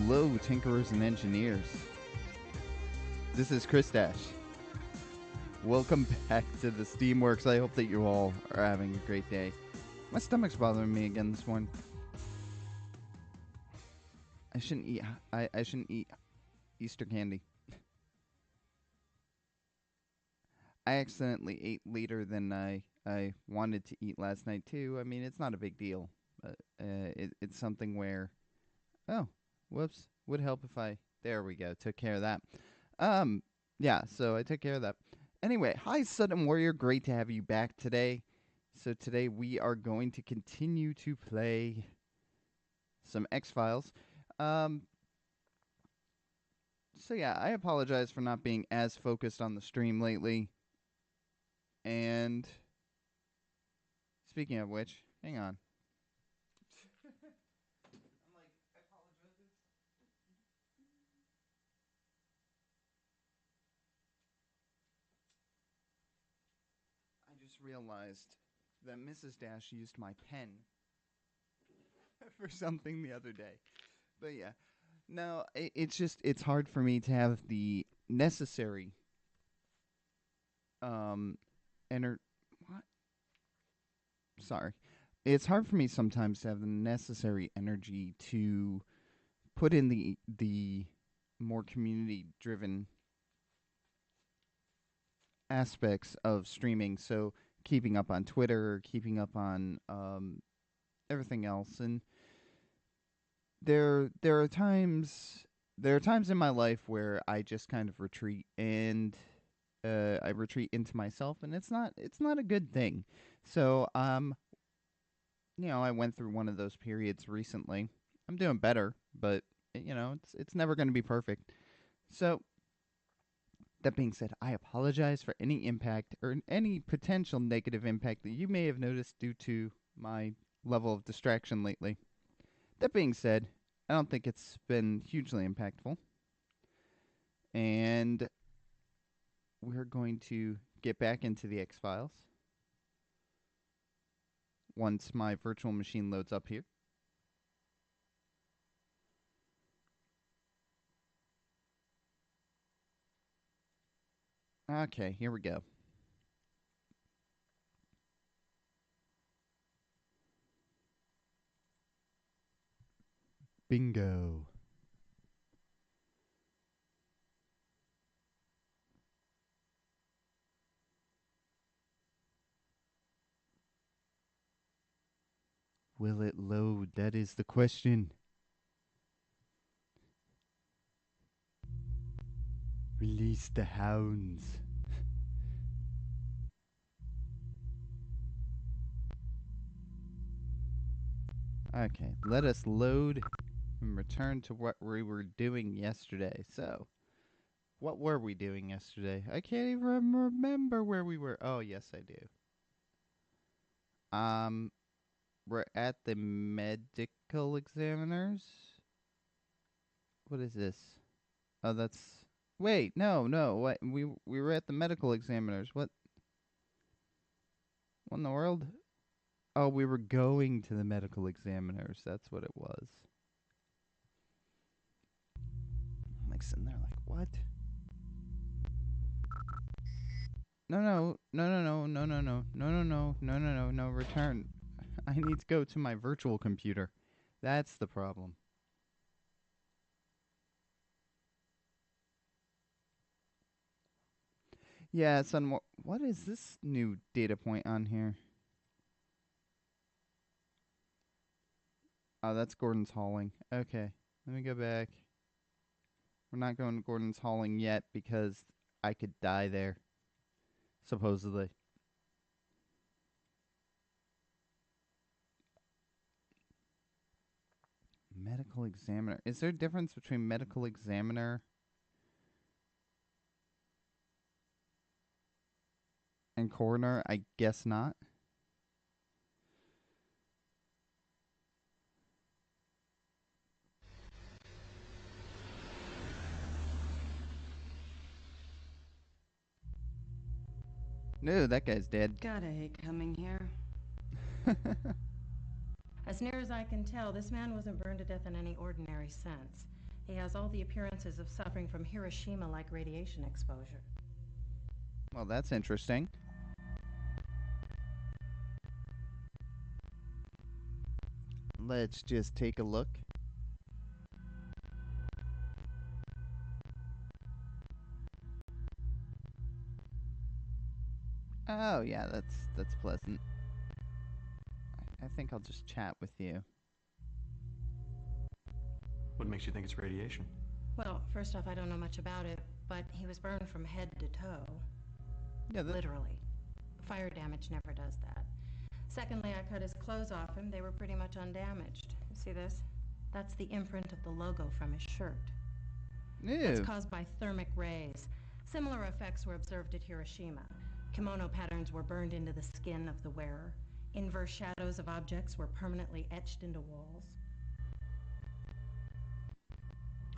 Hello, tinkerers and engineers. This is ChrisDash. Welcome back to the SteamWorks. I hope that you all are having a great day. My stomach's bothering me again this morning. I shouldn't eat. I shouldn't eat Easter candy. I accidentally ate later than I wanted to eat last night too. I mean, it's not a big deal, but it's something where, oh, whoops, would help if I. There we go. Took care of that. Yeah. So I took care of that. Anyway, hi, Sudden Warrior. Great to have you back today. So today we are going to continue to play some X-Files. So yeah, I apologize for not being as focused on the stream lately. And speaking of which, hang on. I'm like, I apologize. I just realized that Mrs. Dash used my pen for something the other day. But yeah, no, it's hard for me to have the necessary what? Sorry. It's hard for me sometimes to have the necessary energy to put in the more community driven aspects of streaming. So keeping up on Twitter, keeping up on everything else, and there are times in my life where I just kind of retreat and I retreat into myself, and it's not a good thing. So I went through one of those periods recently. I'm doing better, but it's never going to be perfect. So that being said, I apologize for any impact or any potential negative impact that you may have noticed due to my level of distraction lately. That being said, I don't think it's been hugely impactful. And we're going to get back into the X-Files once my virtual machine loads up here. Okay, here we go. Bingo. Will it load? That is the question. Release the hounds. Okay, let us load and return to what we were doing yesterday. So, what were we doing yesterday? I can't even remember where we were. Oh, yes, I do. We're at the medical examiners. What is this? Oh, that's... Wait, no. What? We were at the medical examiners. What in the world? Oh, we were going to the medical examiners. That's what it was. I'm like sitting there like, what? No, return. I need to go to my virtual computer. That's the problem. Yeah, son, what is this new data point on here? Oh, that's Gordon's Hauling. Okay, let me go back. We're not going to Gordon's Hauling yet because I could die there, supposedly. Medical examiner. Is there a difference between medical examiner and coroner? I guess not. No, that guy's dead. Gotta hate coming here. As near as I can tell, this man wasn't burned to death in any ordinary sense. He has all the appearances of suffering from Hiroshima-like radiation exposure. Well, that's interesting. Let's just take a look. Oh, yeah, that's pleasant. I think I'll just chat with you. What makes you think it's radiation? Well, first off, I don't know much about it, but he was burned from head to toe. Yeah, literally. Fire damage never does that. Secondly, I cut his clothes off him. They were pretty much undamaged. You see this? That's the imprint of the logo from his shirt. Ew. That's caused by thermic rays. Similar effects were observed at Hiroshima. Kimono patterns were burned into the skin of the wearer. Inverse shadows of objects were permanently etched into walls.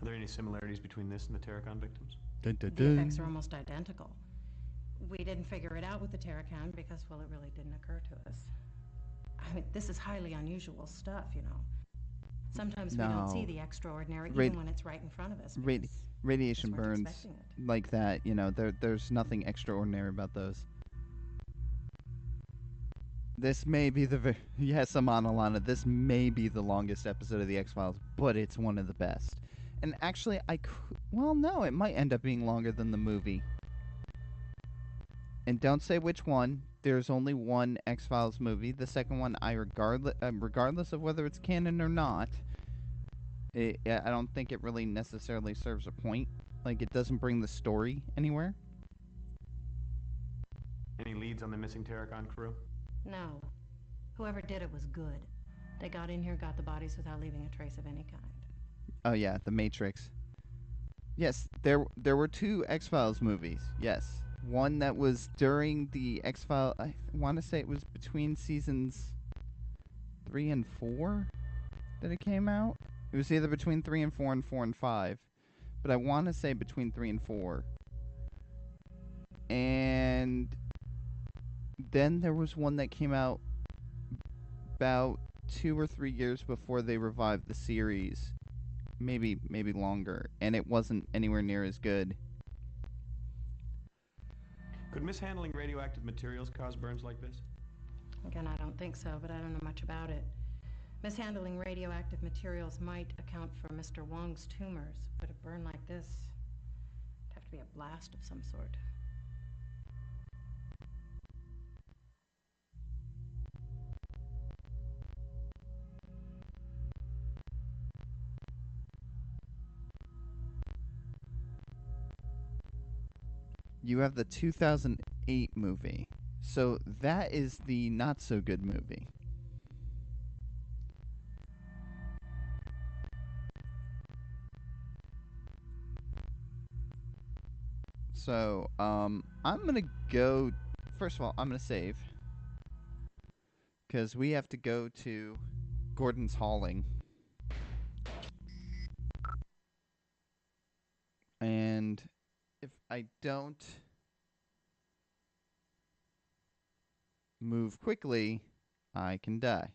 Are there any similarities between this and the Terracon victims? Dun, dun, The dun. effects are almost identical. We didn't figure it out with the Terracon because, well, it really didn't occur to us. I mean, this is highly unusual stuff, you know. Sometimes we don't see the extraordinary even when it's right in front of us. Radiation we just weren't burns expecting it. like that, you know, there's nothing extraordinary about those. This may be the yes, Amana Lana, this may be the longest episode of the X-Files, but it's one of the best. And actually, well, no, it might end up being longer than the movie. And don't say which one. There's only one X-Files movie. The second one, regardless of whether it's canon or not, I don't think it really necessarily serves a point. Like, it doesn't bring the story anywhere. Any leads on the missing Terracon crew? No. Whoever did it was good. They got in here, got the bodies without leaving a trace of any kind. Oh yeah, The Matrix. Yes, there were two X-Files movies. Yes. One that was during the X-Files, I want to say it was between seasons 3 and 4 that it came out. It was either between 3 and 4 and 4 and 5. But I want to say between 3 and 4. And then there was one that came out about 2 or 3 years before they revived the series. Maybe longer. And it wasn't anywhere near as good. Could mishandling radioactive materials cause burns like this? Again, I don't think so, but I don't know much about it. Mishandling radioactive materials might account for Mr. Wong's tumors, but a burn like this would have to be a blast of some sort. You have the 2008 movie. So that is the not-so-good movie. So, I'm going to go... First of all, I'm going to save. Because we have to go to Gordon's Hauling. And if I don't move quickly, I can die.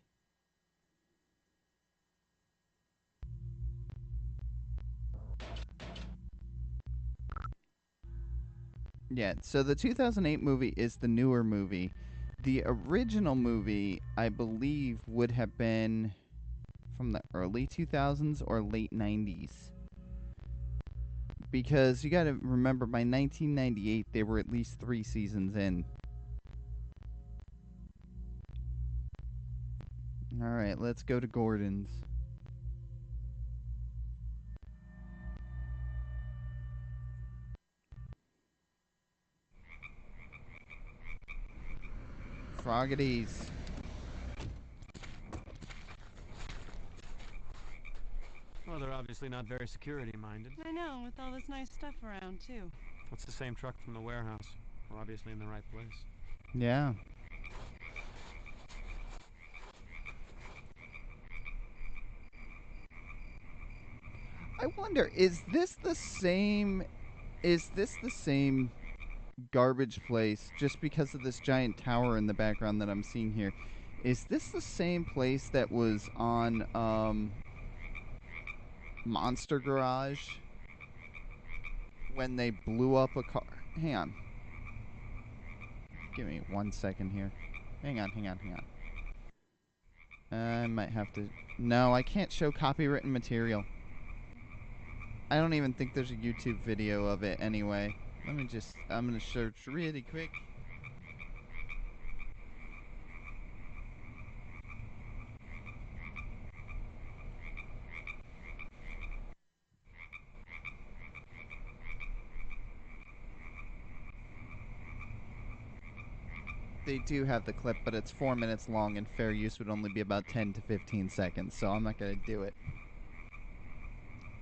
Yeah, so the 2008 movie is the newer movie. The original movie, I believe, would have been from the early 2000s or late 90s. Because you gotta remember, by 1998, they were at least 3 seasons in. Alright, let's go to Gordon's. Froggities. Well, they're obviously not very security-minded. I know, with all this nice stuff around, too. That's the same truck from the warehouse. We're obviously in the right place. Yeah. I wonder, is this the same garbage place, just because of this giant tower in the background that I'm seeing here? Is this the same place that was on Monster Garage when they blew up a car. Hang on. Give me 1 second here. Hang on. I might have to... No, I can't show copywritten material. I don't even think there's a YouTube video of it anyway. I'm gonna search really quick. They do have the clip, but it's 4 minutes long, and fair use would only be about 10 to 15 seconds, so I'm not going to do it.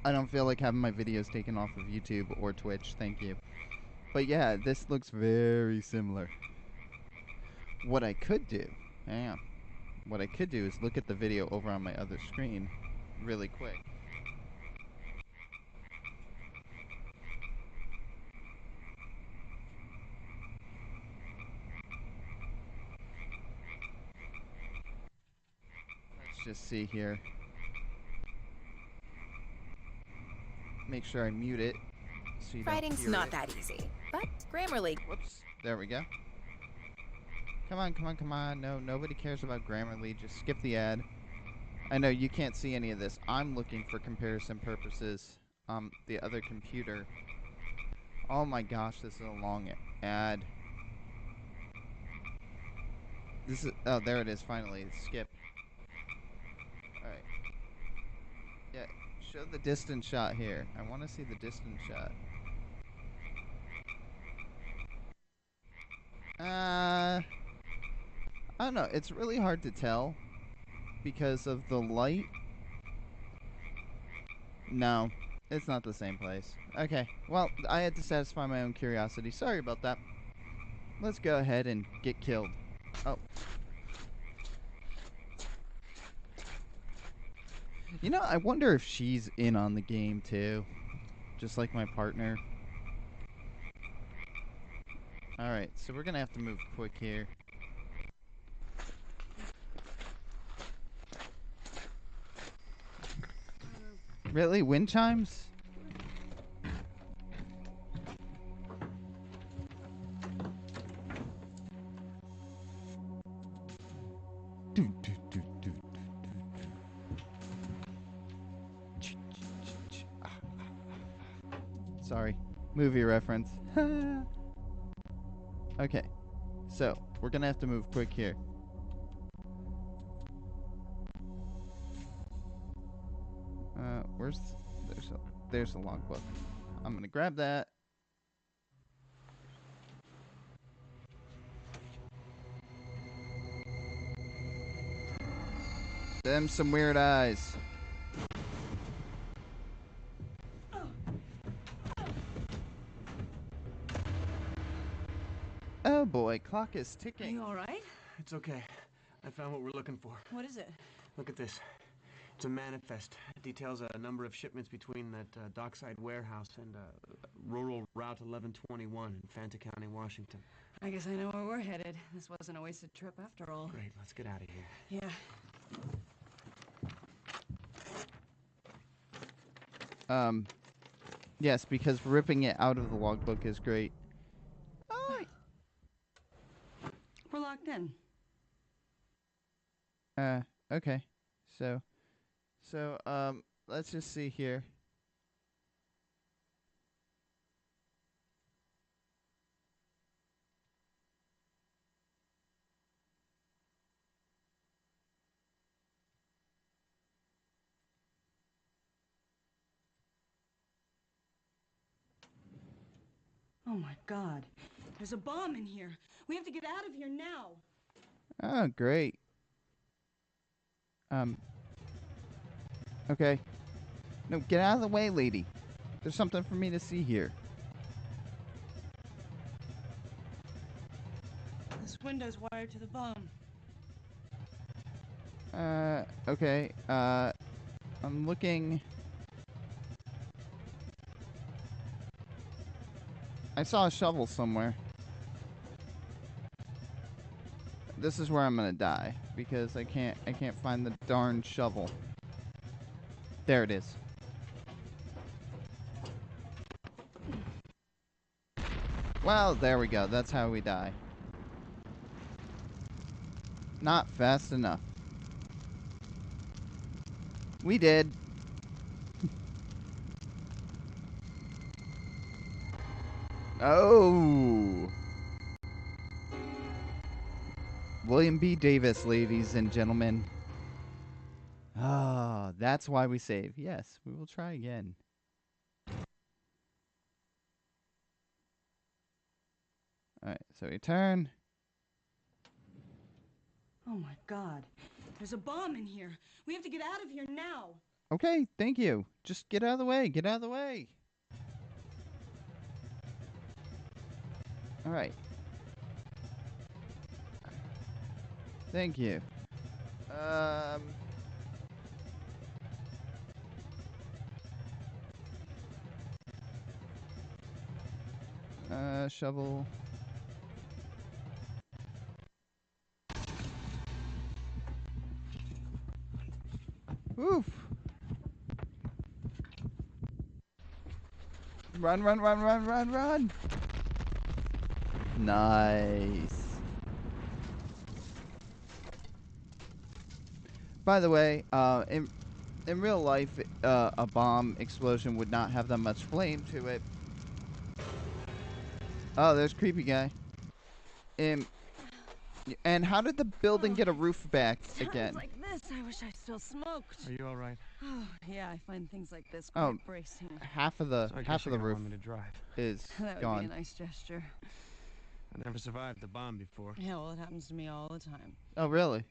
I don't feel like having my videos taken off of YouTube or Twitch, thank you. But yeah, this looks very similar. What I could do, what I could do is look at the video over on my other screen really quick. Just see here. Make sure I mute it so you don't Writing's hear not it. that easy, but Grammarly. Whoops. There we go. Come on. No, nobody cares about Grammarly. Just skip the ad. I know you can't see any of this. I'm looking for comparison purposes. The other computer. Oh my gosh, this is a long ad. This is... Oh, there it is, finally. Skip. Alright. Yeah, show the distance shot here. I want to see the distance shot. I don't know. It's really hard to tell because of the light. No, it's not the same place. Okay, well, I had to satisfy my own curiosity. Sorry about that. Let's go ahead and get killed. Oh. You know, I wonder if she's in on the game too. Just like my partner. Alright, so we're gonna have to move quick here. Really? Wind chimes? Sorry. Movie reference. Okay. So, we're gonna have to move quick here. There's a logbook. I'm gonna grab that. Them some weird eyes. Oh boy, clock is Are ticking. you all right? It's okay. I found what we're looking for. What is it? Look at this. It's a manifest. It details a number of shipments between that dockside warehouse and rural Route 1121 in Fanta County, Washington. I guess I know where we're headed. This wasn't a wasted trip after all. Great, let's get out of here. Yeah. Yes, because ripping it out of the logbook is great. Oh. We're locked in. Okay. So, let's just see here. Oh my God. There's a bomb in here. We have to get out of here now. Oh, great. Okay. No, get out of the way, lady. There's something for me to see here. This window's wired to the bomb. Okay. I'm looking. I saw a shovel somewhere. This is where I'm gonna die because I can't find the darn shovel. There it is. Well, there we go. That's how we die. Not fast enough. We did. Oh. William B. Davis, ladies and gentlemen. Ah, that's why we save. Yes, we will try again. Alright, so we turn. Oh my God. There's a bomb in here. We have to get out of here now. Okay, thank you. Just get out of the way. Get out of the way. Alright. Thank you. Shovel. Oof. Run, run, run, run, run, run. Nice. By the way, in real life, a bomb explosion would not have that much flame to it. Oh, there's creepy guy. And how did the building get a roof back again? Sounds like this. I wish I still smoked. Are you all right? Oh, yeah, I find things like this quite bracing. Half of the So I guess you're gonna roof want me to drive. is That would gone. be a nice gesture. I never survived the bomb before. Yeah, well, it happens to me all the time. Oh, really?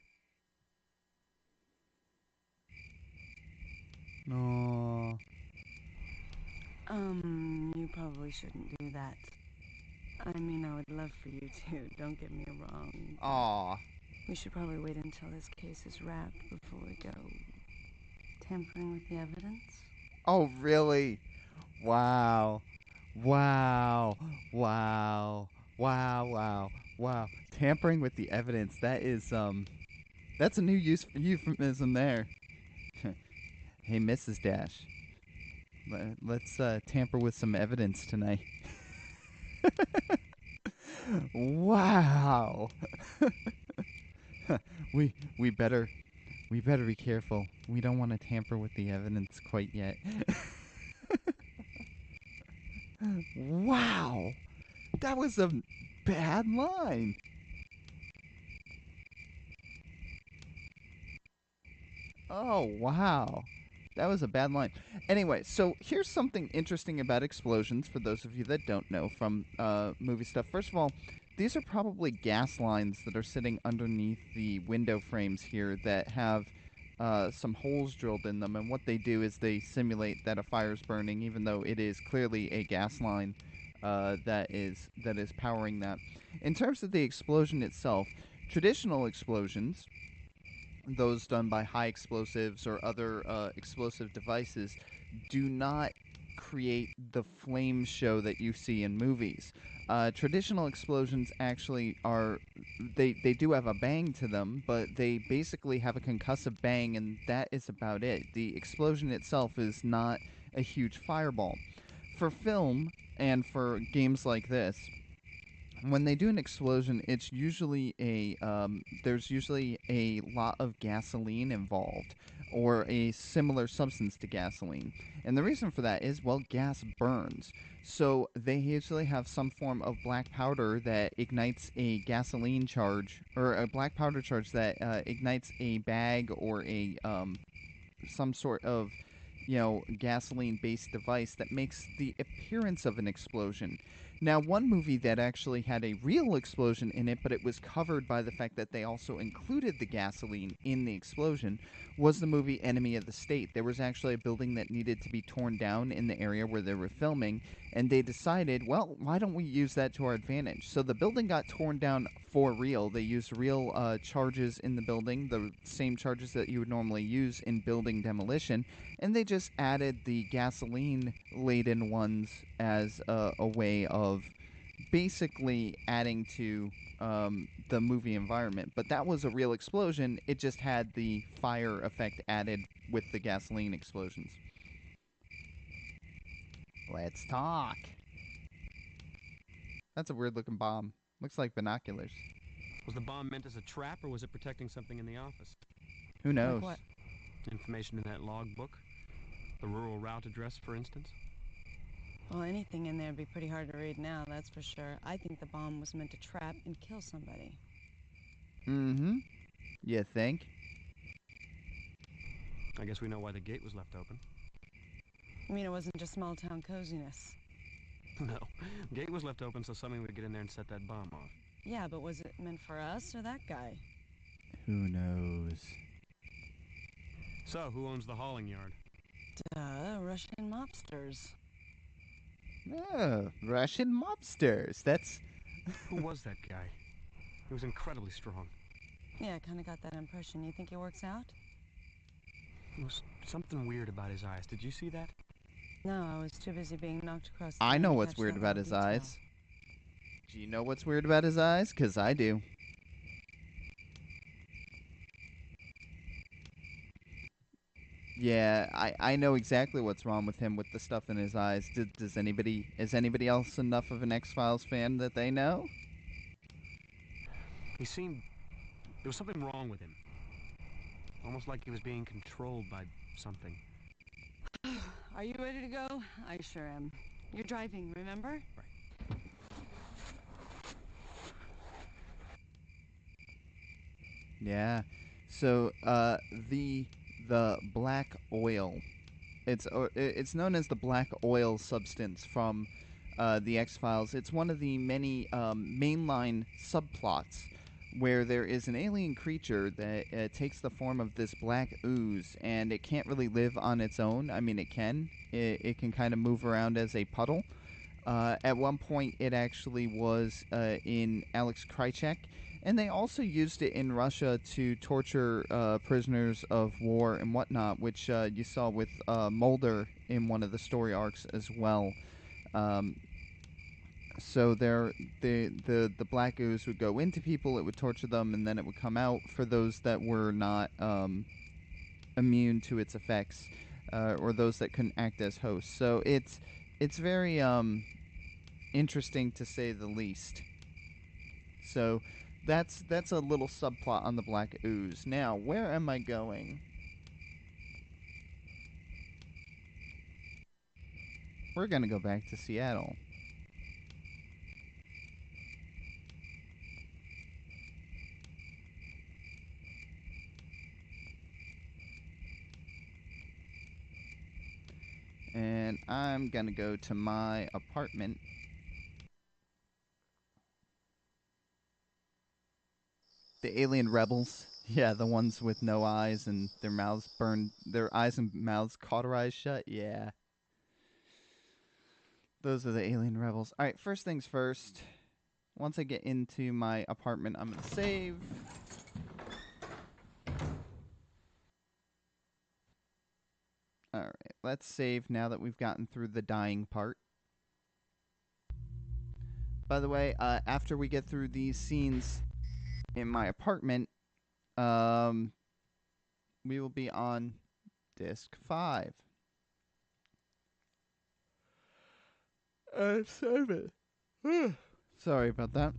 No. You probably shouldn't do that. I mean, I would love for you to, don't get me wrong. Aw. We should probably wait until this case is wrapped before we go tampering with the evidence. Oh, really? Wow. Wow. Wow. Wow, wow, wow. Tampering with the evidence. That is, that's a new euphemism there. Hey, Mrs. Dash. Let's tamper with some evidence tonight. Wow. we better be careful. We don't want to tamper with the evidence quite yet. Wow. That was a bad line. Oh, wow. That was a bad line. Anyway, so here's something interesting about explosions for those of you that don't know from movie stuff. First of all, these are probably gas lines that are sitting underneath the window frames here that have some holes drilled in them. And what they do is they simulate that a fire's burning, even though it is clearly a gas line that is powering that. In terms of the explosion itself, traditional explosions, those done by high explosives or other explosive devices, do not create the flame show that you see in movies. Traditional explosions actually are, they do have a bang to them, but they basically have a concussive bang, and that is about it. The explosion itself is not a huge fireball. For film and for games like this, when they do an explosion, it's usually there's usually a lot of gasoline involved, or a similar substance to gasoline. And the reason for that is, well, gas burns. So they usually have some form of black powder that ignites a gasoline charge, or a black powder charge that ignites a bag or a some sort of, gasoline-based device that makes the appearance of an explosion. Now, one movie that actually had a real explosion in it, but it was covered by the fact that they also included the gasoline in the explosion, was the movie Enemy of the State. There was actually a building that needed to be torn down in the area where they were filming, and they decided, well, why don't we use that to our advantage? So the building got torn down for real. They used real charges in the building, the same charges that you would normally use in building demolition, and they just added the gasoline-laden ones as a way of basically adding to the movie environment. But that was a real explosion. It just had the fire effect added with the gasoline explosions. Let's talk. That's a weird-looking bomb. Looks like binoculars. Was the bomb meant as a trap, or was it protecting something in the office? Who knows? Like what? Information in that logbook? The rural route address, for instance? Well, anything in there would be pretty hard to read now, that's for sure. I think the bomb was meant to trap and kill somebody. Mm-hmm. You think? I guess we know why the gate was left open. You mean it wasn't just small-town coziness? No. The gate was left open so somebody would get in there and set that bomb off. Yeah, but was it meant for us or that guy? Who knows? So, who owns the hauling yard? Duh, Russian mobsters. Oh, Russian mobsters. That's... Who was that guy? He was incredibly strong. Yeah, I kind of got that impression. You think he works out? There was something weird about his eyes. Did you see that? No, I was too busy being knocked across the I room know to what's catch weird that about little his detail. eyes. Do you know what's weird about his eyes? 'Cause I do. Yeah, I know exactly what's wrong with him with the stuff in his eyes. Is anybody else enough of an X-Files fan that they know? He seemed... There was something wrong with him. Almost like he was being controlled by something. Are you ready to go? I sure am. You're driving, remember? Yeah. So, the black oil. It's known as the black oil substance from the X-Files. It's one of the many mainline subplots where there is an alien creature that takes the form of this black ooze, and it can't really live on its own. I mean, it can. It can kind of move around as a puddle. At one point, it actually was in Alex Krycek, and they also used it in Russia to torture prisoners of war and whatnot, which you saw with Mulder in one of the story arcs as well. So the black ooze would go into people, it would torture them, and then it would come out for those that were not immune to its effects, or those that couldn't act as hosts. So it's very interesting to say the least. So that's a little subplot on the black ooze. Now, where am I going? We're gonna go back to Seattle. And I'm gonna go to my apartment. The alien rebels. Yeah, the ones with no eyes and their mouths burned, their eyes and mouths cauterized shut. Yeah. Those are the alien rebels. Alright, first things first. Once I get into my apartment, I'm gonna save. Alright, let's save now that we've gotten through the dying part. By the way, after we get through these scenes in my apartment, we will be on disc 5. Save it. Sorry about that.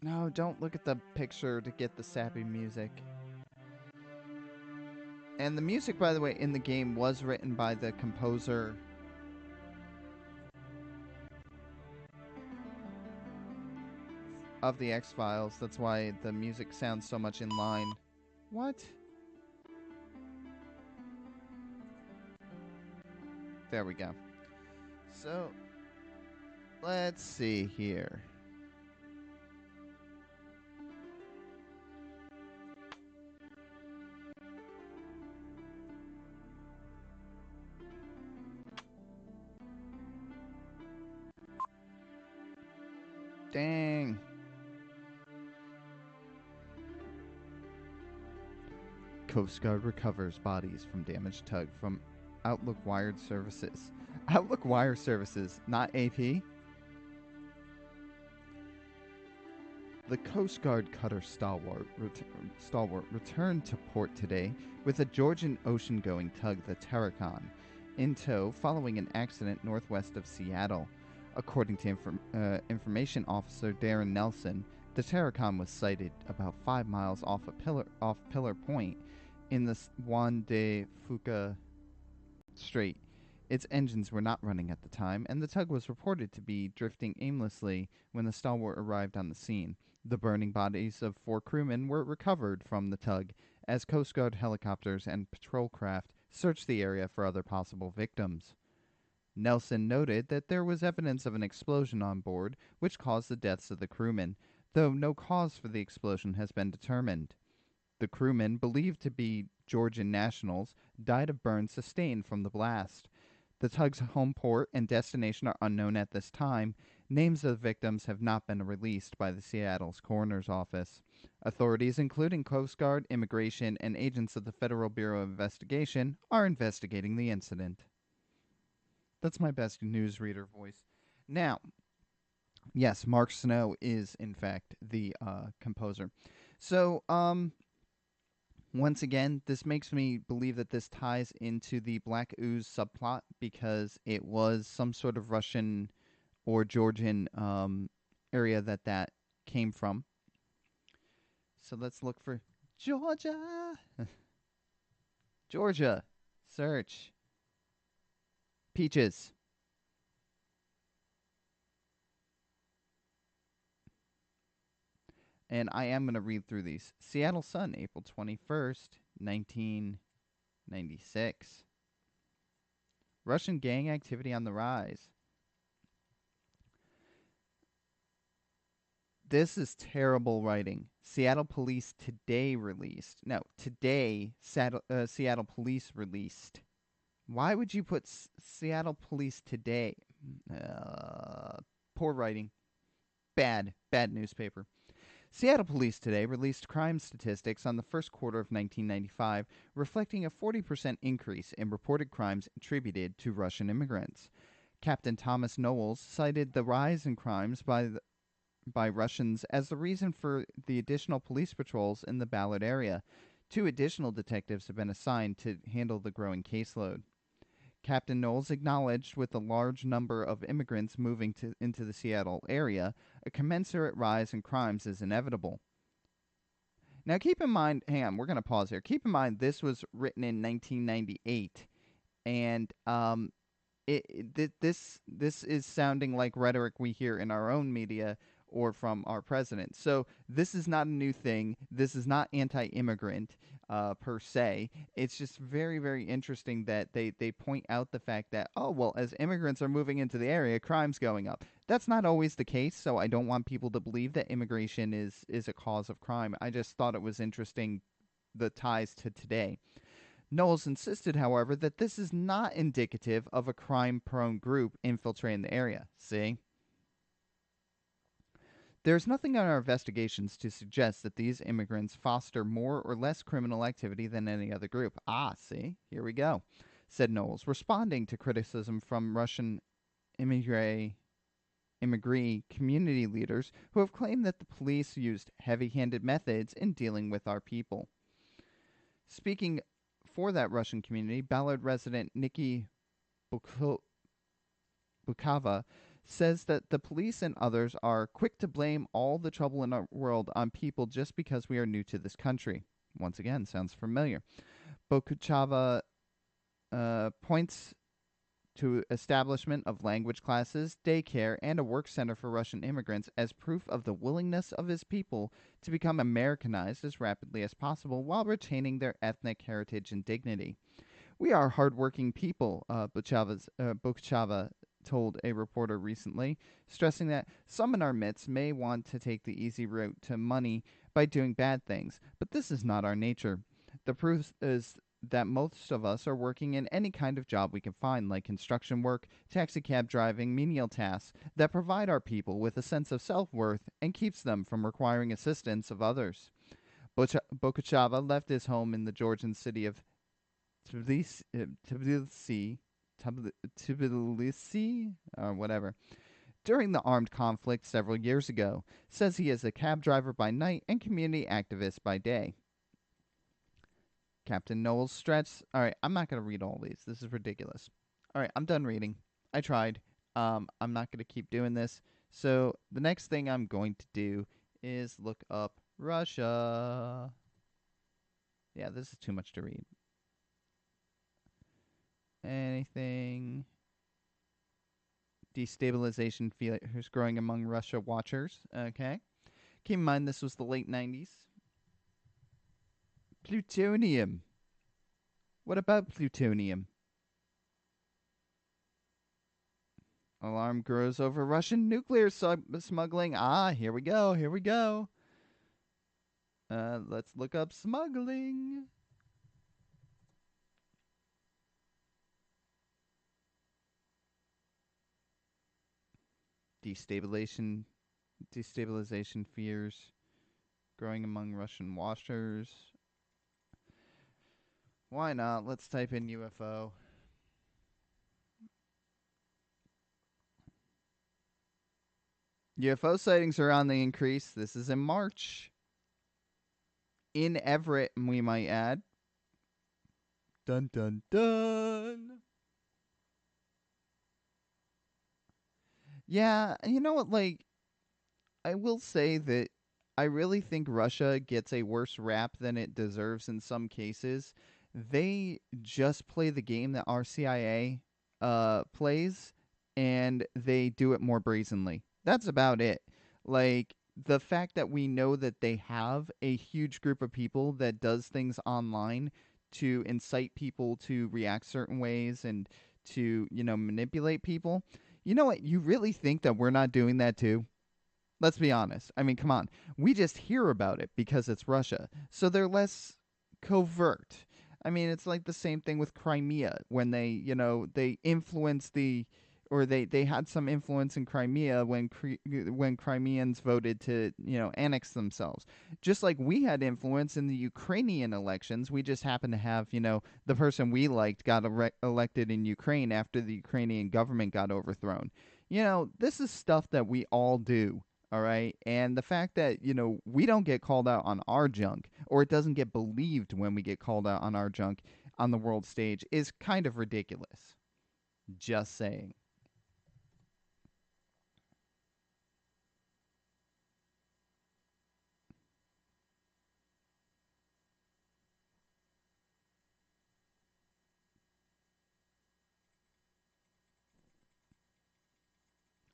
No, don't look at the picture to get the sappy music. And the music, by the way, in the game was written by the composer of the X-Files. That's why the music sounds so much in line. What? There we go. So, let's see here. Dang. Coast Guard recovers bodies from damaged tug from Outlook Wired Services. Outlook Wire Services, not AP? The Coast Guard cutter Stalwart stalwart returned to port today with a Georgian ocean-going tug, the Terracon, in tow following an accident northwest of Seattle. According to Information Officer Darren Nelson, the Terracon was sighted about 5 miles off Pillar Point in the Juan de Fuca Strait. Its engines were not running at the time, and the tug was reported to be drifting aimlessly when the stalwart arrived on the scene. The burning bodies of 4 crewmen were recovered from the tug as Coast Guard helicopters and patrol craft searched the area for other possible victims. Nelson noted that there was evidence of an explosion on board, which caused the deaths of the crewmen, though no cause for the explosion has been determined. The crewmen, believed to be Georgian nationals, died of burns sustained from the blast. The tug's home port and destination are unknown at this time. Names of the victims have not been released by the Seattle's coroner's office. Authorities, including Coast Guard, Immigration, and agents of the Federal Bureau of Investigation, are investigating the incident. That's my best newsreader voice. Now, yes, Mark Snow is, in fact, the composer. So, once again, this makes me believe that this ties into the Black Ooze subplot because it was some sort of Russian or Georgian area that came from. So let's look for Georgia. Georgia. Search. Peaches. And I am going to read through these. Seattle Sun, April 21st, 1996. Russian gang activity on the rise. This is terrible writing. Seattle Police today released. No, today Seattle Police released. Why would you put Seattle Police today? Poor writing. Bad newspaper. Seattle Police today released crime statistics on the first quarter of 1995, reflecting a 40% increase in reported crimes attributed to Russian immigrants. Captain Thomas Knowles cited the rise in crimes by Russians as the reason for the additional police patrols in the Ballard area. 2 additional detectives have been assigned to handle the growing caseload. Captain Knowles acknowledged with the large number of immigrants moving into the Seattle area, a commensurate rise in crimes is inevitable. Now keep in mind, hang on, we're going to pause here. Keep in mind this was written in 1998, and this is sounding like rhetoric we hear in our own media or from our president. So this is not a new thing. This is not anti-immigrant per se. It's just very, very interesting that they point out the fact that, oh, well, as immigrants are moving into the area, crime's going up. That's not always the case, so I don't want people to believe that immigration is a cause of crime. I just thought it was interesting, the ties to today. Knowles insisted, however, that this is not indicative of a crime-prone group infiltrating the area. See? There's nothing in our investigations to suggest that these immigrants foster more or less criminal activity than any other group. Ah, see? Here we go, said Knowles, responding to criticism from Russian immigrant community leaders who have claimed that the police used heavy-handed methods in dealing with our people. Speaking for that Russian community, Ballard resident Nikki Bukava says that the police and others are quick to blame all the trouble in our world on people just because we are new to this country. Once again, sounds familiar. Bukava points to establishment of language classes, daycare, and a work center for Russian immigrants as proof of the willingness of his people to become Americanized as rapidly as possible while retaining their ethnic heritage and dignity. We are hardworking people, Bukchava told a reporter recently, stressing that some in our midst may want to take the easy route to money by doing bad things, but this is not our nature. The proof is that most of us are working in any kind of job we can find, like construction work, taxicab driving, menial tasks that provide our people with a sense of self-worth and keeps them from requiring assistance of others. Bokachava left his home in the Georgian city of Tbilisi, or whatever, during the armed conflict several years ago. Says he is a cab driver by night and community activist by day. Captain Knowles stretched. All right, I'm not going to read all these. This is ridiculous. All right, I'm done reading. I tried. I'm not going to keep doing this. So the next thing I'm going to do is look up Russia. Yeah, this is too much to read. Anything? Destabilization fears growing among Russia watchers. Okay. Keep in mind this was the late 90s. Plutonium. What about plutonium? Alarm grows over Russian nuclear smuggling. Here we go. Here we go. Let's look up smuggling. Destabilization fears growing among Russian watchers. Why not? Let's type in UFO. UFO sightings are on the increase. This is in March. In Everett, we might add. Dun dun dun. Yeah, you know what, like, I will say that I really think Russia gets a worse rap than it deserves in some cases. They just play the game that our CIA plays, and they do it more brazenly. That's about it. Like, the fact that we know that they have a huge group of people that does things online to incite people to react certain ways and to, manipulate people. You know what? You really think that we're not doing that too? Let's be honest. I mean, come on. We just hear about it because it's Russia. So they're less covert. I mean, it's like the same thing with Crimea when they influenced they had some influence in Crimea when Crimeans voted to, annex themselves. Just like we had influence in the Ukrainian elections, we just happened to have, the person we liked got elected in Ukraine after the Ukrainian government got overthrown. This is stuff that we all do. All right. And the fact that, we don't get called out on our junk, or it doesn't get believed when we get called out on our junk on the world stage, is kind of ridiculous. Just saying.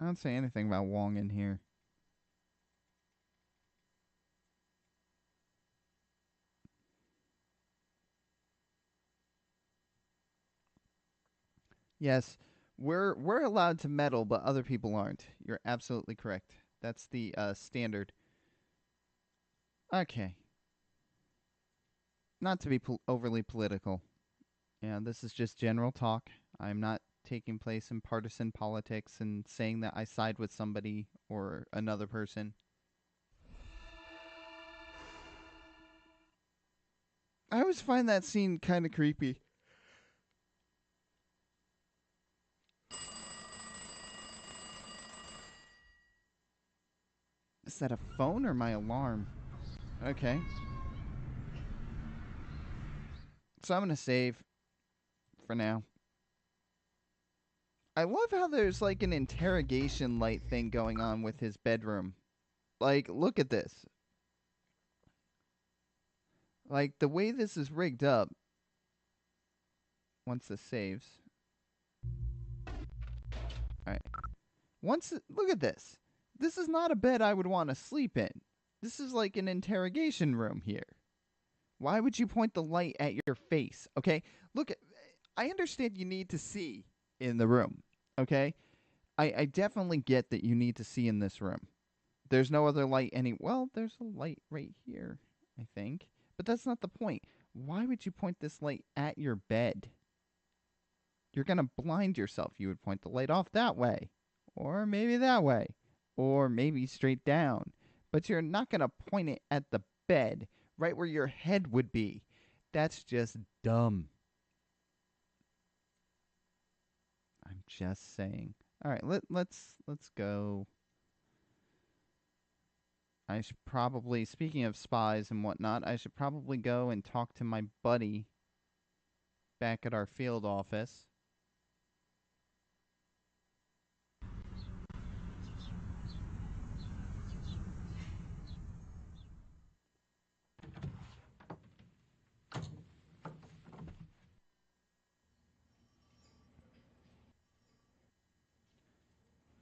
I don't say anything about Wong in here. Yes, we're allowed to meddle, but other people aren't. You're absolutely correct. That's the standard. Okay. Not to be overly political. Yeah, this is just general talk. I'm not taking place in partisan politics and saying that I side with somebody or another person. I always find that scene kind of creepy. Is that a phone or my alarm? Okay. So I'm going to save for now. I love how there's like an interrogation light thing going on with his bedroom. Like, look at this. Like, the way this is rigged up. Once this saves. Alright. Look at this. This is not a bed I would want to sleep in. This is like an interrogation room here. Why would you point the light at your face? Okay? Look, I understand you need to see in the room. Okay? I definitely get that you need to see in this room. There's no other light well, there's a light right here, I think. But that's not the point. Why would you point this light at your bed? You're going to blind yourself. You would point the light off that way. Or maybe that way. Or maybe straight down. But you're not going to point it at the bed, right where your head would be. That's just dumb. I'm just saying. All right, let's go. I should probably, speaking of spies and whatnot, I should probably go and talk to my buddy back at our field office.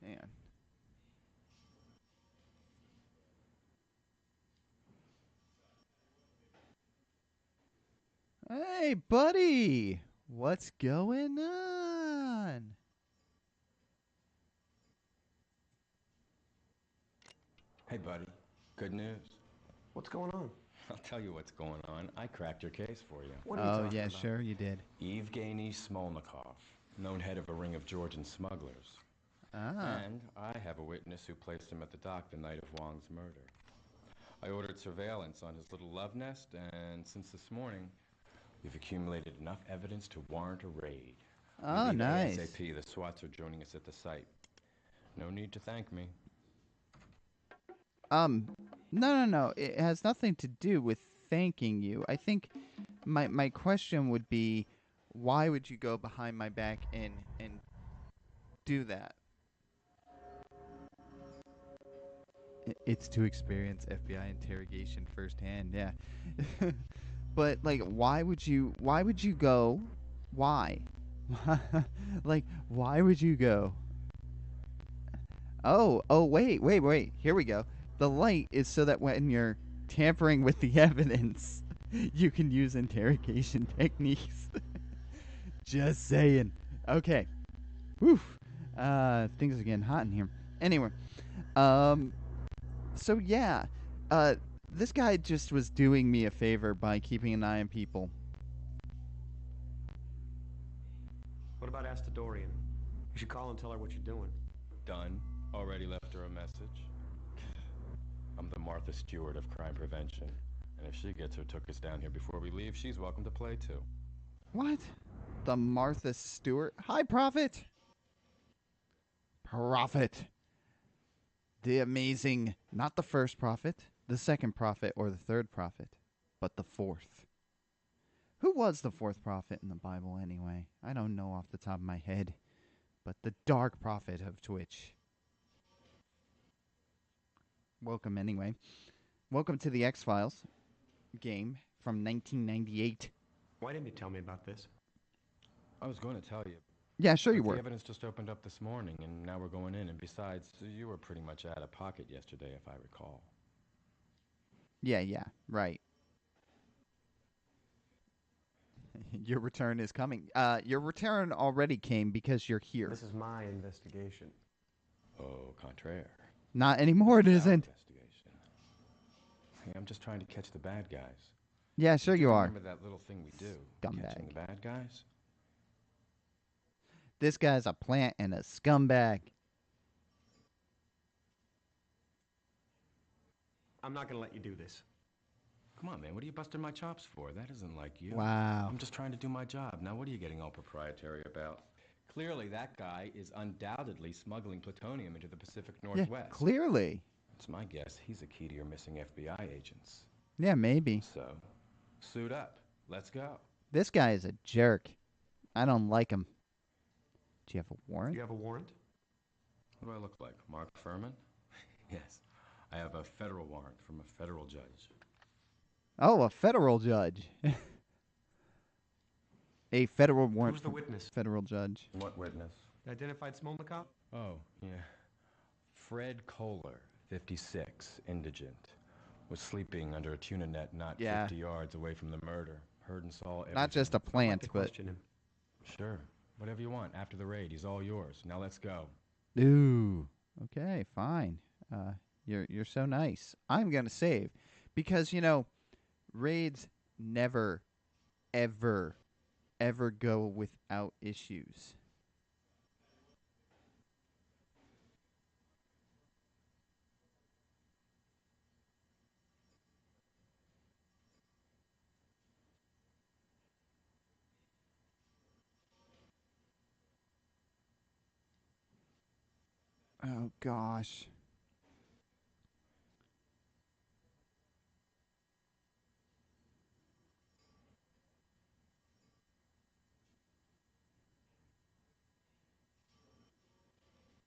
Man. Hey, buddy! What's going on? Hey, buddy. Good news. What's going on? I'll tell you what's going on. I cracked your case for you. What are you Oh, talking yeah, about? sure you did. Evgeny Smolnikov, known head of a ring of Georgian smugglers. Ah. And I have a witness who placed him at the dock the night of Wang's murder. I ordered surveillance on his little love nest, and since this morning, we've accumulated enough evidence to warrant a raid. Oh, nice. ASAP, the SWATs are joining us at the site. No need to thank me. No. It has nothing to do with thanking you. I think my question would be, why would you go behind my back and do that? It's to experience FBI interrogation firsthand, yeah. But like, why would you go? Why? Like, why would you go? Oh, wait. Here we go. The light is so that when you're tampering with the evidence, you can use interrogation techniques. Just saying. Okay. Whew. Things are getting hot in here. Anyway, so yeah, this guy just was doing me a favor by keeping an eye on people. What about Astadorian? You should call and tell her what you're doing. Done. Already left her a message. I'm the Martha Stewart of crime prevention. And if she gets her tookers down here before we leave, she's welcome to play too. What? The Martha Stewart? Hi, Prophet! Prophet. The amazing, not the first prophet, the second prophet, or the third prophet, but the fourth. Who was the fourth prophet in the Bible anyway? I don't know off the top of my head, but the dark prophet of Twitch. Welcome anyway. Welcome to the X-Files game from 1998. Why didn't you tell me about this? I was going to tell you. Yeah, sure But you the were. evidence just opened up this morning, and now we're going in. And besides, you were pretty much out of pocket yesterday, if I recall. Yeah, right. Your return is coming. Your return already came because you're here. This is my investigation. Au contraire. Not anymore, it Our isn't. investigation. Hey, I'm just trying to catch the bad guys. Yeah, sure you are. Remember that little thing we do? Catching Scumbag. the bad guys? This guy's a plant and a scumbag. I'm not gonna let you do this. Come on, man. What are you busting my chops for? That isn't like you. Wow. I'm just trying to do my job. Now, what are you getting all proprietary about? Clearly, that guy is undoubtedly smuggling plutonium into the Pacific Northwest. Yeah, clearly. It's my guess he's a key to your missing FBI agents. Yeah, maybe. So, suit up. Let's go. This guy is a jerk. I don't like him. Do you have a warrant? You have a warrant? What do I look like? Mark Furman? Yes. I have a federal warrant from a federal judge. Oh, a federal judge. A federal warrant Who's the from witness? federal judge. What witness? Identified Smolnikov? Oh, yeah. Fred Kohler, 56, indigent. Was sleeping under a tuna net not 50 yards away from the murder. Heard and saw everything. Not just a I'd like plant, to but... question him. Sure. Whatever you want. After the raid, he's all yours. Now let's go. Ooh. Okay, fine. You're so nice. I'm gonna save. Because, you know, raids never, ever go without issues. Oh, gosh.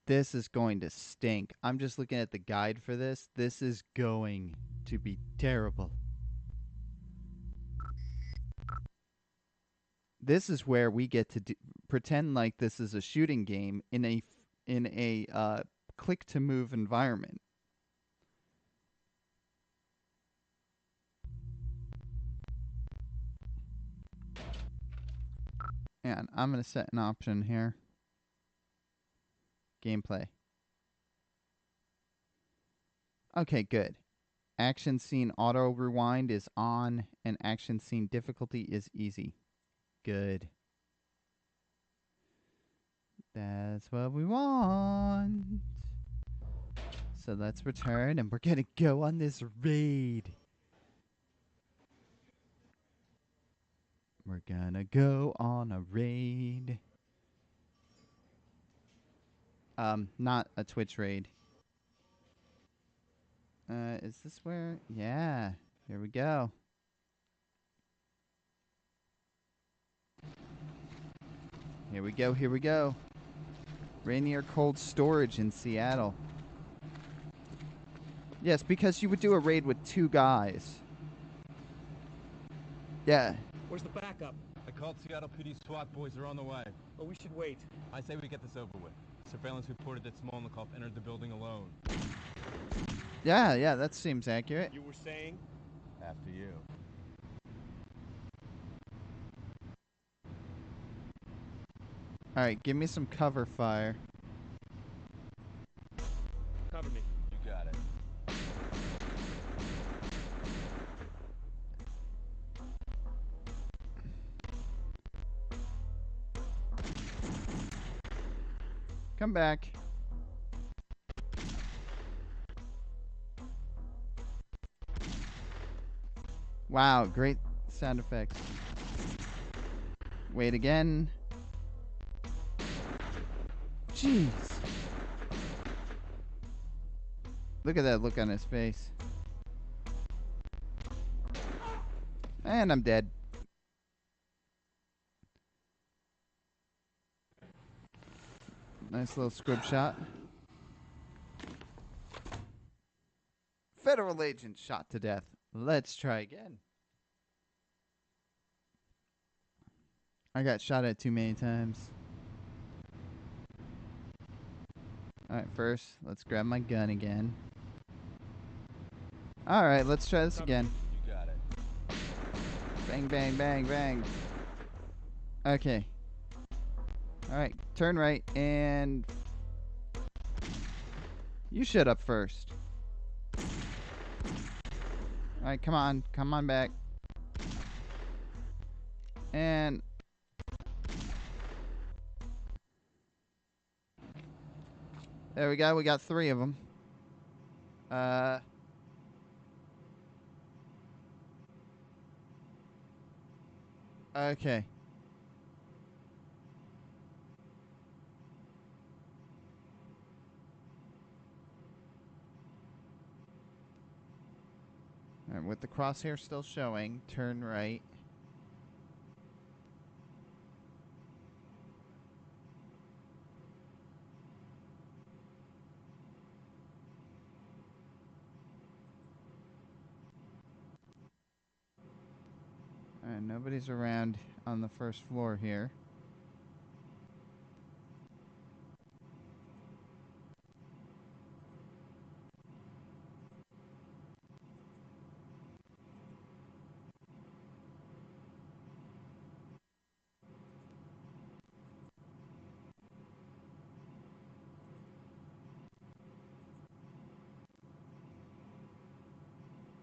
This is going to stink. I'm just looking at the guide for this. This is going to be terrible. This is where we get to pretend like this is a shooting game in a click to move environment. And I'm going to set an option here. Gameplay. Okay, good. Action scene auto rewind is on, and action scene difficulty is easy. Good. That's what we want. So let's return, and we're gonna go on this raid. We're gonna go on a raid. Not a Twitch raid. Is this where? Yeah, here we go. Here we go, here we go. Rainier Cold Storage in Seattle. Yes, because you would do a raid with 2 guys. Yeah. Where's the backup? I called Seattle PD SWAT boys. They're on the way. Oh, we should wait. I say we get this over with. Surveillance reported that Smolnikov entered the building alone. Yeah, that seems accurate. You were saying? After you. Alright, give me some cover fire. Cover me. You got it. Come back. Wow, great sound effects. Wait again. Jeez. Look at that look on his face. And I'm dead. Nice little scrib shot. Federal agent shot to death. Let's try again. I got shot at too many times. Alright, first, let's grab my gun again. Alright, let's try this again. You got it. Bang, bang, bang, bang. Okay. Alright, turn right, and... You shut up first. Alright, come on back. And... There we go, we got 3 of them. Okay. Alright, with the crosshair still showing, turn right. Alright, nobody's around on the first floor here.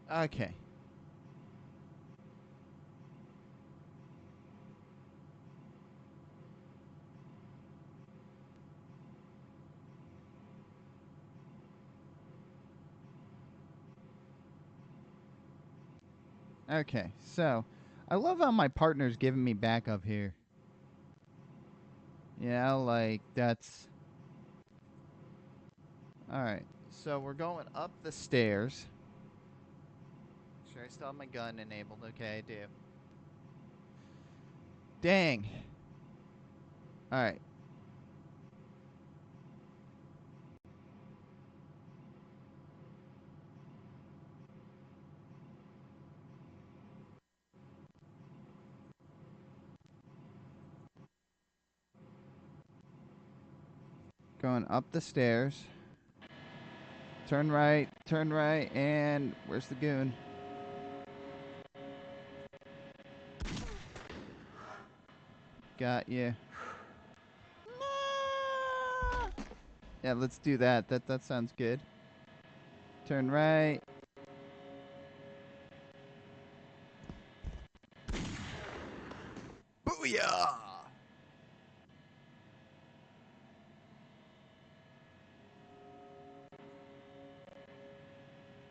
Okay. Okay, so I love how my partner's giving me backup here. Yeah, like that's Alright, so we're going up the stairs. Make sure I still have my gun enabled. Okay, I do. Dang. Alright. Going up the stairs. Turn right, and where's the goon? Got you. Yeah, let's do that. That sounds good. Turn right. Booyah!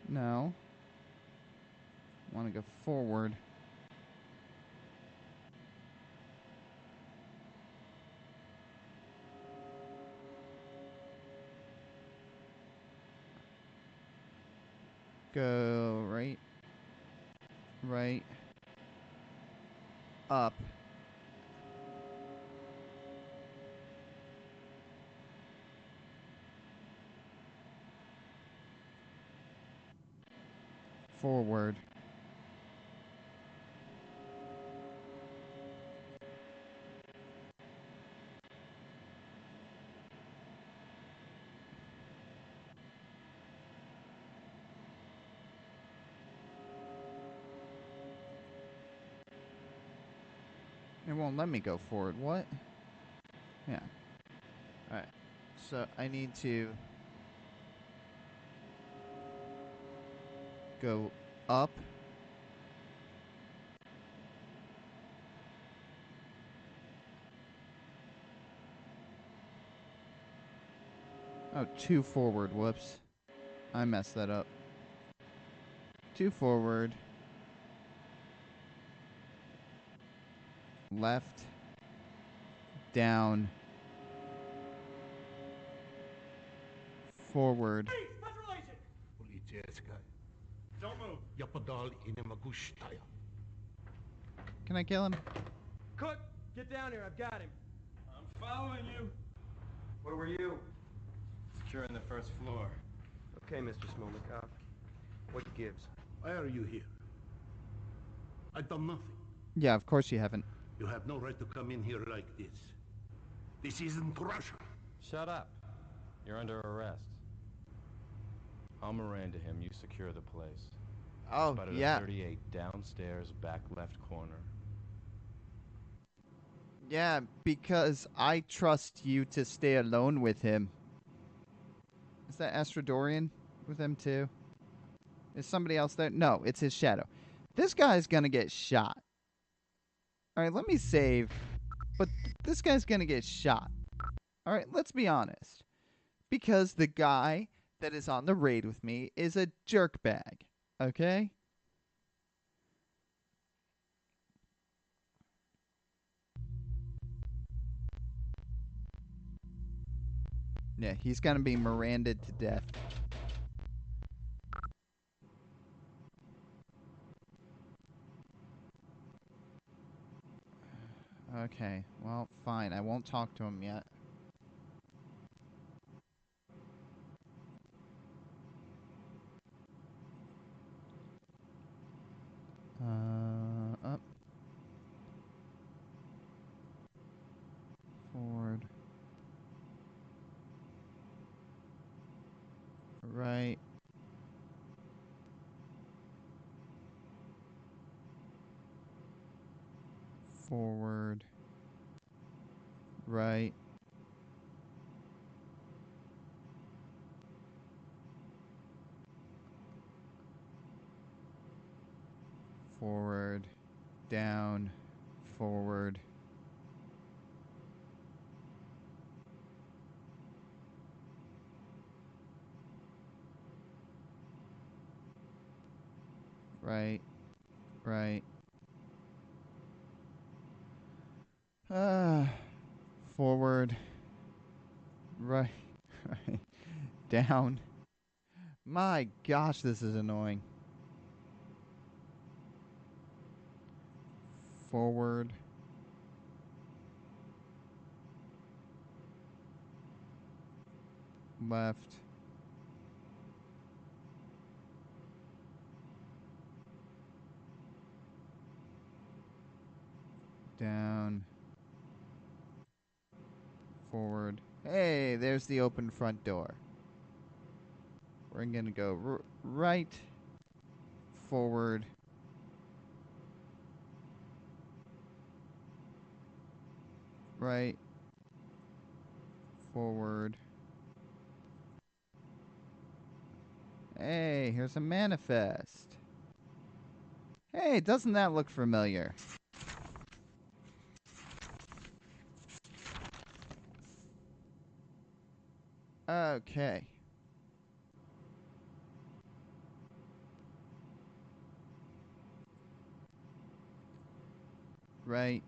No. Want to go forward. Go right. Right. Up. Forward. It won't let me go forward. What? Yeah. Alright. So I need to go up. Oh, 2 forward. Whoops. I messed that up. 2 forward. Left. Down. Forward. Don't move. Can I kill him? Cook, get down here. I've got him. I'm following you. Where were you? Securing the first floor. Okay, Mr. Smolnikov. What gives? Why are you here? I've done nothing. Yeah, of course you haven't. You have no right to come in here like this. This isn't Russia. Shut up. You're under arrest. I'll Miranda him. You secure the place. Oh, Spotted yeah. a 38 downstairs, back left corner. Yeah, because I trust you to stay alone with him. Is that Astrodorian with him too? Is somebody else there? No, it's his shadow. This guy's gonna get shot. Alright, let me save. But this guy's gonna get shot. Alright, let's be honest. Because the guy that is on the raid with me is a jerkbag. Okay? Yeah, he's gonna be Miranda'd to death. Okay, well, fine. I won't talk to him yet. Up. Forward. Right. Forward. Right. Forward. Down. Forward. Right. Right. Forward. Right. Right. Down. My gosh, this is annoying. Forward. Left. Down. Forward. Hey, there's the open front door. We're going to go right, forward, right, forward. Hey, here's a manifest. Hey, doesn't that look familiar? Okay. Right.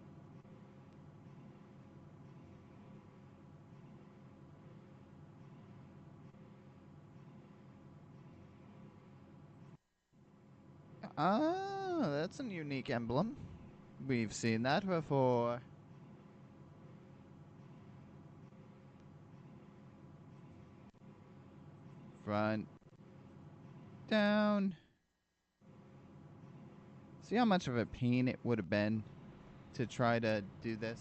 Ah, that's a unique emblem. We've seen that before. Front. Down. See how much of a pain it would have been to try to do this?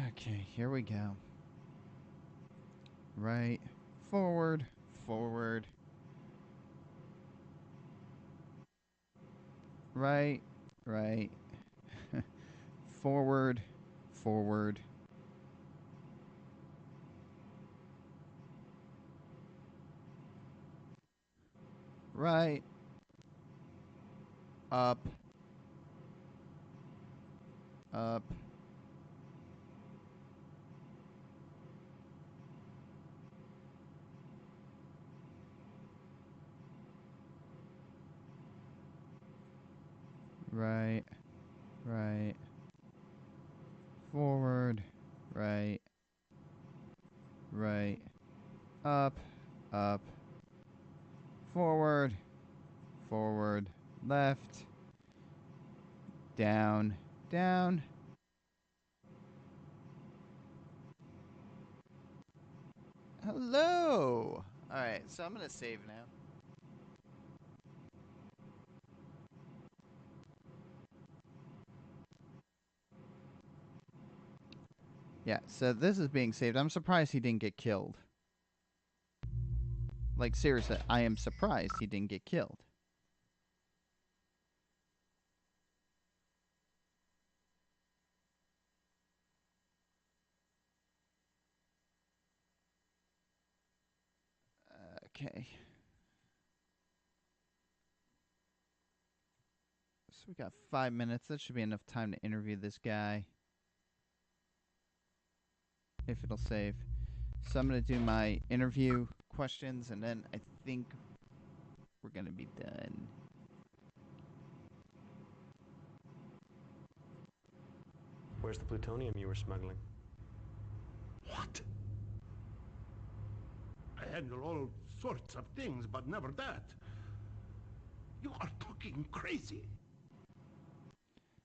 Okay, here we go. Right, forward, forward. Right, right. Forward, forward. Right. Up. Up. Right. Right. Forward. Right. Right. Up. Up. Forward. Forward. Left. Down. Down. Hello. All right, so I'm going to save now. Yeah, so this is being saved. I'm surprised he didn't get killed. Like, seriously, I am surprised he didn't get killed. Okay. So we got 5 minutes. That should be enough time to interview this guy. If it'll save. So I'm going to do my interview questions, and then I think we're going to be done. Where's the plutonium you were smuggling? What? I handle all sorts of things, but never that. You are talking crazy.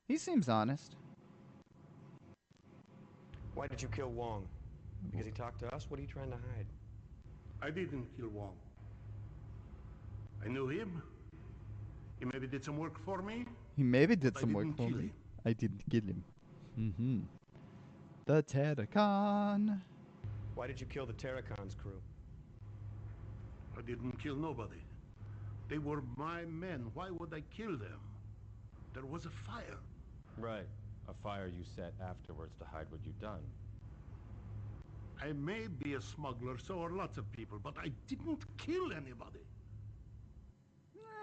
He seems honest. Why did you kill Wong? Because he talked to us? What are you trying to hide? I didn't kill Wong. I knew him. He maybe did some work for me. He maybe did but some I work didn't for kill me. him. I didn't kill him. Mm-hmm. The Terracon. Why did you kill the Terracon's crew? I didn't kill nobody. They were my men. Why would I kill them? There was a fire. Right. A fire you set afterwards to hide what you'd done. I may be a smuggler, so are lots of people, but I didn't kill anybody.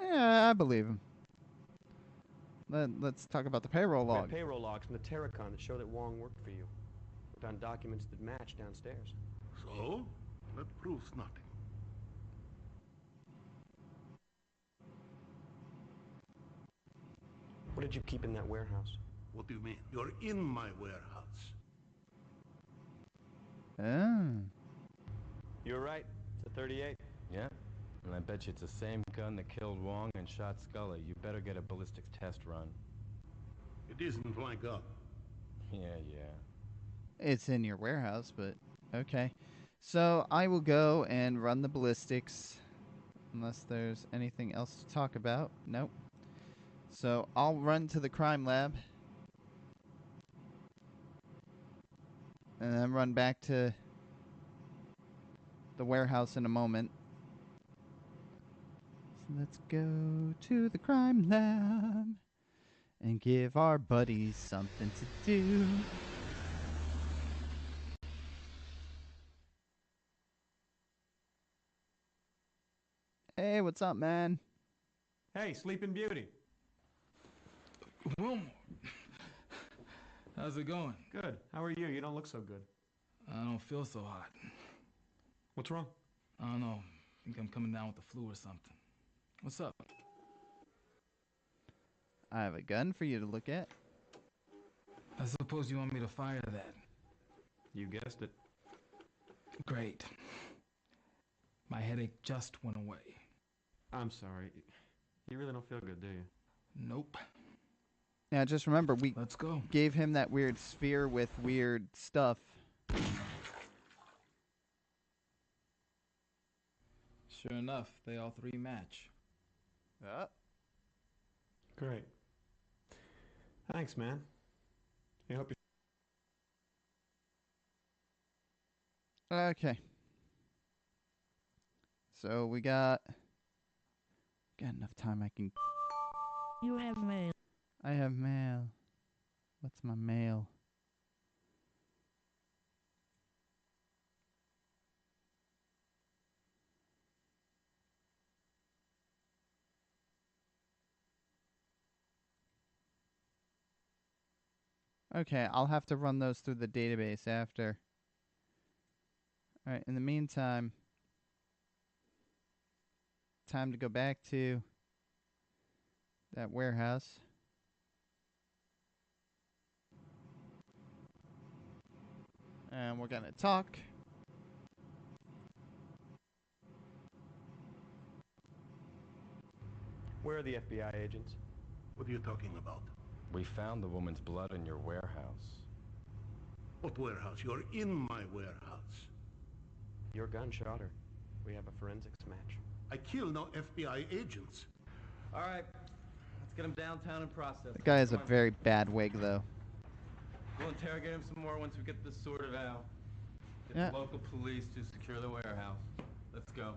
Yeah, I believe him. Let's talk about the payroll We log. had payroll logs from the Terracon that show that Wong worked for you. We found documents that match downstairs. So? That proves nothing. What did you keep in that warehouse? What do you mean? You're in my warehouse. Oh. You're right. It's a 38. Yeah? And I bet you it's the same gun that killed Wong and shot Scully. You better get a ballistics test run. It isn't my gun. Yeah. It's in your warehouse, but okay. So I will go and run the ballistics, unless there's anything else to talk about. Nope. So I'll run to the crime lab, and then run back to the warehouse in a moment. So let's go to the crime lab and give our buddies something to do. Hey, what's up, man? Hey, Sleeping Beauty. Wilmore. How's it going? Good. How are you? You don't look so good. I don't feel so hot. What's wrong? I don't know. I think I'm coming down with the flu or something. What's up? I have a gun for you to look at. I suppose you want me to fire that. You guessed it. Great. My headache just went away. I'm sorry. You really don't feel good, do you? Nope. Now, just remember, we Let's go. gave him that weird sphere with weird stuff. Sure enough, they all three match. Great. Thanks, man. I hope you're... Okay. So we got enough time. I can. You have mail. I have mail. What's my mail? Okay, I'll have to run those through the database after. Alright, in the meantime, time to go back to that warehouse. And we're gonna talk. Where are the FBI agents? What are you talking about? We found the woman's blood in your warehouse. What warehouse? You're in my warehouse. Your gun shot her. We have a forensics match. I kill no FBI agents. All right, let's get him downtown and process. The guy has a very bad wig, though. We'll interrogate him some more once we get this sorted out. Get Yeah. the local police to secure the warehouse. Let's go.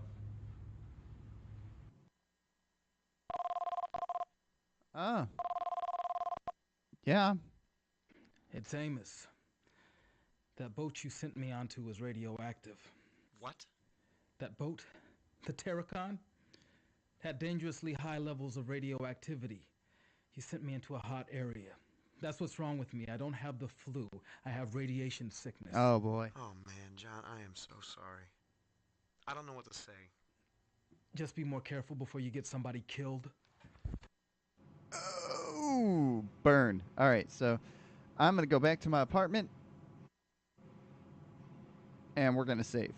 Oh. Yeah. It's Amos. That boat you sent me onto was radioactive. What? That boat, the Terracon, had dangerously high levels of radioactivity. You sent me into a hot area. That's what's wrong with me. I don't have the flu. I have radiation sickness. Oh, boy. Oh, man, John, I am so sorry. I don't know what to say. Just be more careful before you get somebody killed. Oh, burn. All right, so I'm going to go back to my apartment. And we're going to save.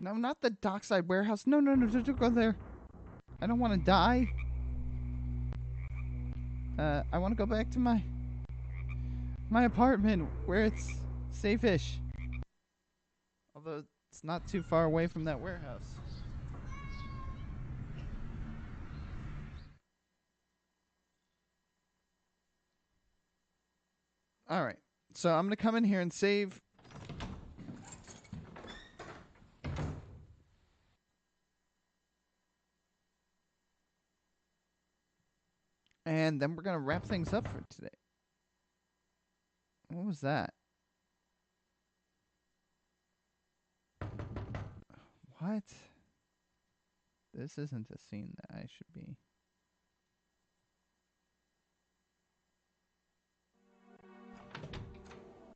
No, not the dockside warehouse. No, don't go there. I don't want to die. I want to go back to my apartment where it's safe-ish. Although it's not too far away from that warehouse. All right. So I'm going to come in here and save. And then we're going to wrap things up for today. What was that? What? This isn't a scene that I should be.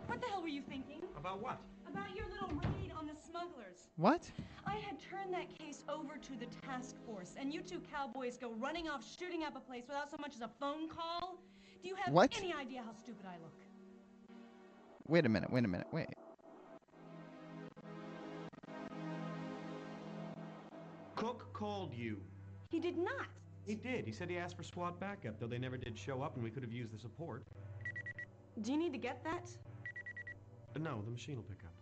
What the hell were you thinking? About what? About your little raid on the smugglers. What? I had turned that case over to the task force, and you two cowboys go running off shooting up a place without so much as a phone call? Do you have What? any idea how stupid I look? Wait a minute, wait. Cook called you. He did not. He did. He said he asked for SWAT backup, though they never did show up and we could have used the support. Do you need to get that? No, the machine will pick up.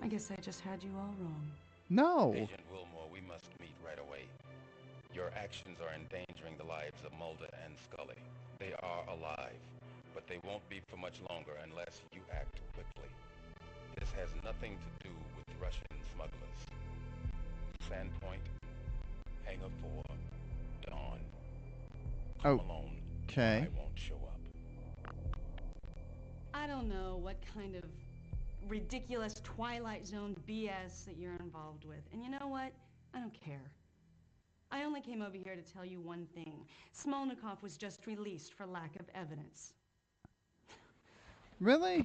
I guess I just had you all wrong. No. Agent Wilmore, we must meet right away. Your actions are endangering the lives of Mulder and Scully. They are alive, but they won't be for much longer unless you act quickly. This has nothing to do with Russian smugglers. Sandpoint, Hangar 4, Dawn. Come alone. Okay. I won't show up. I don't know what kind of ridiculous Twilight Zone BS that you're involved with. And you know what? I don't care. I only came over here to tell you one thing. Smolnikov was just released for lack of evidence. Really?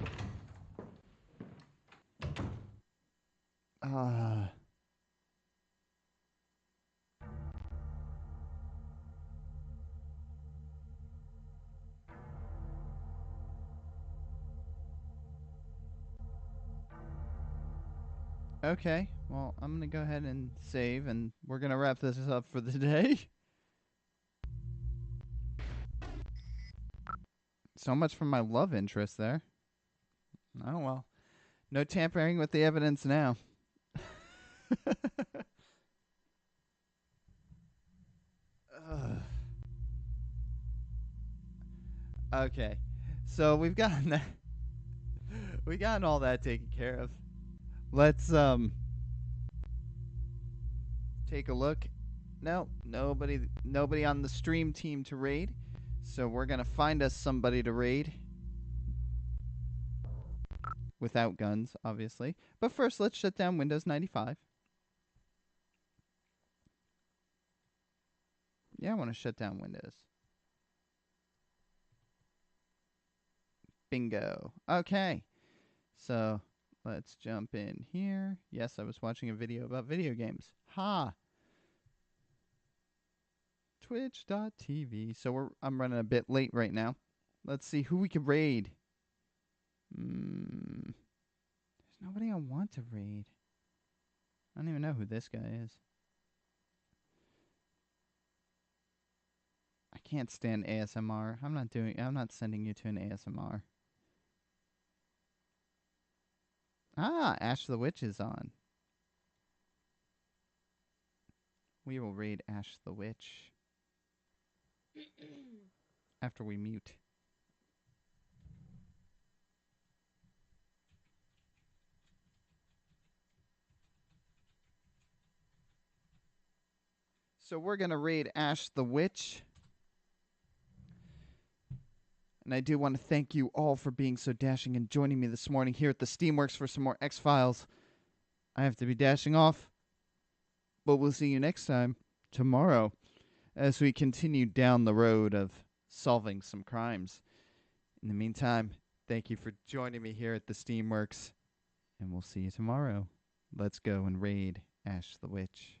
Okay, well, I'm going to go ahead and save, and we're going to wrap this up for the day. So much for my love interest there. Oh, well. No tampering with the evidence now. Okay, so we've gotten that. We gotten all that taken care of. Let's take a look. No, nobody on the stream team to raid. So we're gonna find us somebody to raid. Without guns, obviously. But first, let's shut down Windows 95. Yeah, I want to shut down Windows. Bingo. Okay. So, let's jump in here. Yes, I was watching a video about video games. Ha! Twitch.tv. So, I'm running a bit late right now. Let's see who we can raid. There's nobody I want to raid. I don't even know who this guy is. I can't stand ASMR. I'm not sending you to an ASMR. Ah, Ash the Witch is on. We will raid Ash the Witch. After we mute. So we're going to raid Ash the Witch. And I do want to thank you all for being so dashing and joining me this morning here at the SteamWorks for some more X-Files. I have to be dashing off. But we'll see you next time, tomorrow, as we continue down the road of solving some crimes. In the meantime, thank you for joining me here at the SteamWorks. And we'll see you tomorrow. Let's go and raid Ash the Witch.